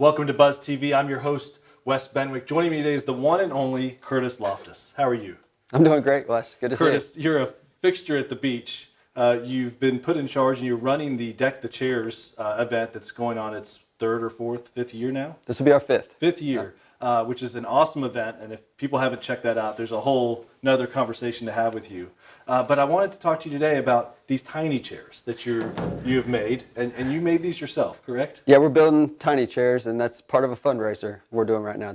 Welcome to Buzz TV. I'm your host, Wes Benwick. Joining me today is the one and only Kurtis Loftus. How are you? I'm doing great, Wes. Good to see you. Kurtis, you're a fixture at the beach. You've been put in charge and you're running the Deck the Chairs event that's going on its third or fourth, fifth year now? This will be our fifth. Fifth year, which is an awesome event. And if people haven't checked that out, there's a whole another conversation to have with you. But I wanted to talk to you today about these tiny chairs that you have made. And you made these yourself, correct? Yeah, we're building tiny chairs, and that's part of a fundraiser we're doing right now.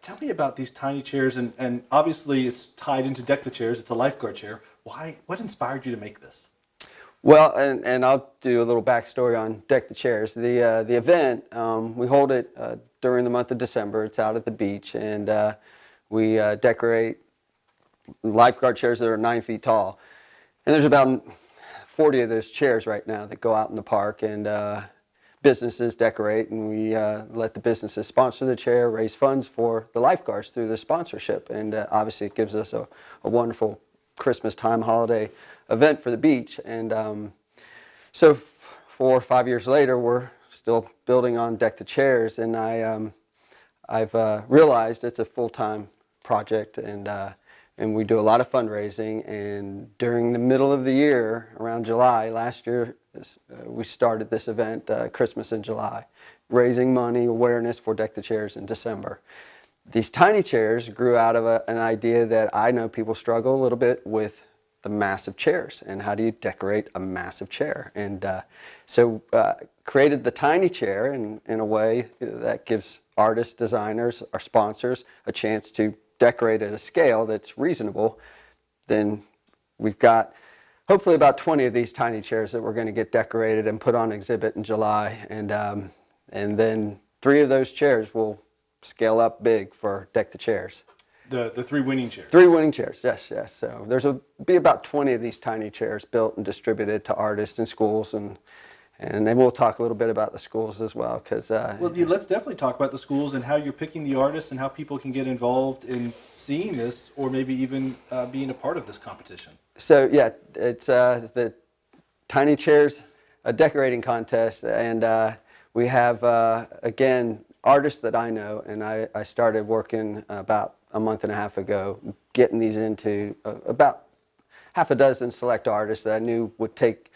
Tell me about these tiny chairs, and obviously it's tied into Deck the Chairs. It's a lifeguard chair. Why? What inspired you to make this? Well, and I'll do a little backstory on Deck the Chairs. The event, we hold it during the month of December. It's out at the beach, and we decorate lifeguard chairs that are 9 feet tall. And there's about 40 of those chairs right now that go out in the park, and businesses decorate, and we let the businesses sponsor the chair, raise funds for the lifeguards through the sponsorship. And obviously it gives us a wonderful Christmas time holiday event for the beach. And so 4 or 5 years later, we're still building on Deck the Chairs, and I've realized it's a full-time project, and we do a lot of fundraising. And during the middle of the year, around July last year, we started this event, Christmas in July, raising money, awareness for Deck the Chairs in December. These tiny chairs grew out of an idea that I know people struggle a little bit with the massive chairs, and how do you decorate a massive chair? And so created the tiny chair in a way that gives artists, designers, our sponsors a chance to decorate at a scale that's reasonable. Then we've got hopefully about 20 of these tiny chairs that we're going to get decorated and put on exhibit in July, and then 3 of those chairs will scale up big for Deck the Chairs. The 3 winning chairs. 3 winning chairs, yes. So there'll be about 20 of these tiny chairs built and distributed to artists and schools, and then we'll talk a little bit about the schools as well. Well, yeah, let's definitely talk about the schools and how you're picking the artists and how people can get involved in seeing this, or maybe even being a part of this competition. So yeah, it's the Tiny Chairs decorating contest, and we have, again, artists that I know, and I started working about a month and a half ago, getting these into about half a dozen select artists that I knew would take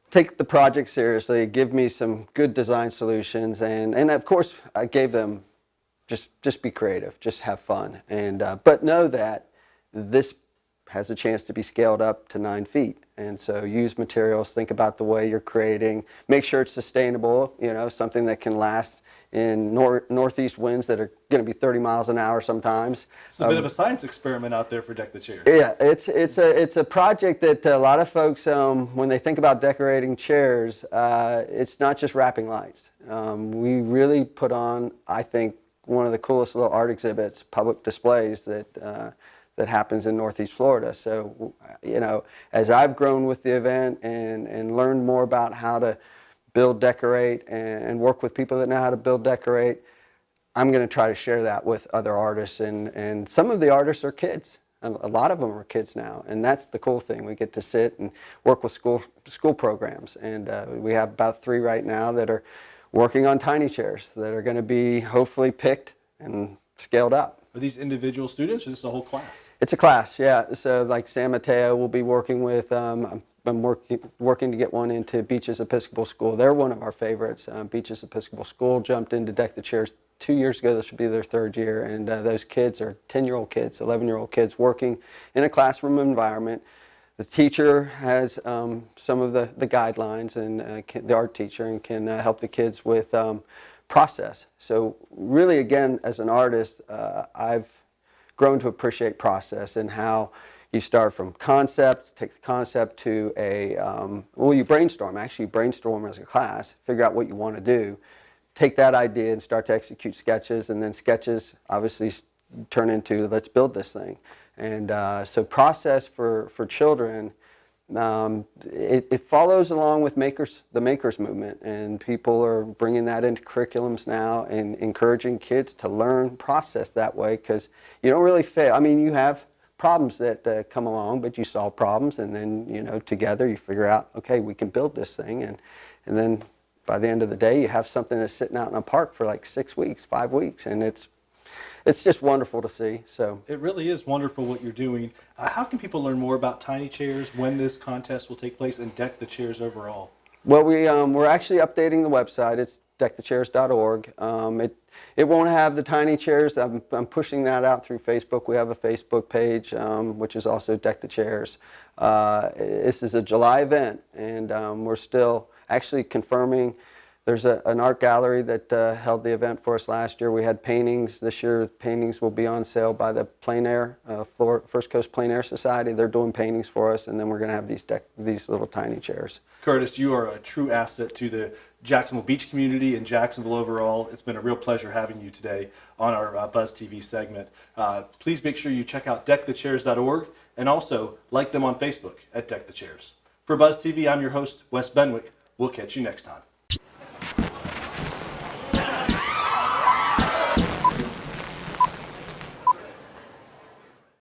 the project seriously, give me some good design solutions, and of course I gave them just be creative, just have fun, and but know that this has a chance to be scaled up to 9 feet. And so use materials, think about the way you're creating, make sure it's sustainable, something that can last in northeast winds that are going to be 30 miles an hour sometimes. It's a bit of a science experiment out there for Deck the Chairs. Yeah, it's a project that a lot of folks, when they think about decorating chairs, it's not just wrapping lights. We really put on, I think, one of the coolest little art exhibits, public displays that happens in Northeast Florida. So, as I've grown with the event and learned more about how to build, decorate, and work with people that know how to build, decorate, I'm going to try to share that with other artists. And some of the artists are kids. A lot of them are kids now, and that's the cool thing. We get to sit and work with school programs, and we have about 3 right now that are working on tiny chairs that are going to be hopefully picked and scaled up. Are these individual students, or is this a whole class? It's a class, yeah. So like San Mateo will be working with, I'm working to get one into Beaches Episcopal School. They're one of our favorites. Beaches Episcopal School jumped into Deck the Chairs 2 years ago. This will be their 3rd year. And those kids are 10-year-old kids, 11-year-old kids working in a classroom environment. The teacher has some of the guidelines, and the art teacher, and can help the kids with process. So really, again, as an artist, I've grown to appreciate process and how you start from concept, take the concept to you brainstorm. Actually, you brainstorm as a class, figure out what you want to do, take that idea and start to execute sketches, and then sketches obviously turn into, let's build this thing. And so process for children, it follows along with the makers movement, and people are bringing that into curriculums now and encouraging kids to learn process that way, because you don't really fail. I mean, you have problems that come along, but you solve problems, and then together you figure out, okay, we can build this thing, and then by the end of the day, you have something that's sitting out in a park for like 6 weeks, 5 weeks, and it's just wonderful to see. So It really is wonderful what you're doing. How can people learn more about tiny chairs, when this contest will take place, and Deck the Chairs overall? well, we're actually updating the website. It's deckthechairs.org. It won't have the tiny chairs. I'm pushing that out through Facebook. We have a Facebook page, which is also Deck the Chairs. This is a July event, and we're still actually confirming. There's an art gallery that held the event for us last year. We had paintings. This year, paintings will be on sale by the First Coast Plein Air Society. They're doing paintings for us, and then we're going to have these little tiny chairs. Kurtis, you are a true asset to the Jacksonville Beach community and Jacksonville overall. It's been a real pleasure having you today on our Buzz TV segment. Please make sure you check out deckthechairs.org and also like them on Facebook at Deck the Chairs. For Buzz TV, I'm your host, Wes Benwick. We'll catch you next time.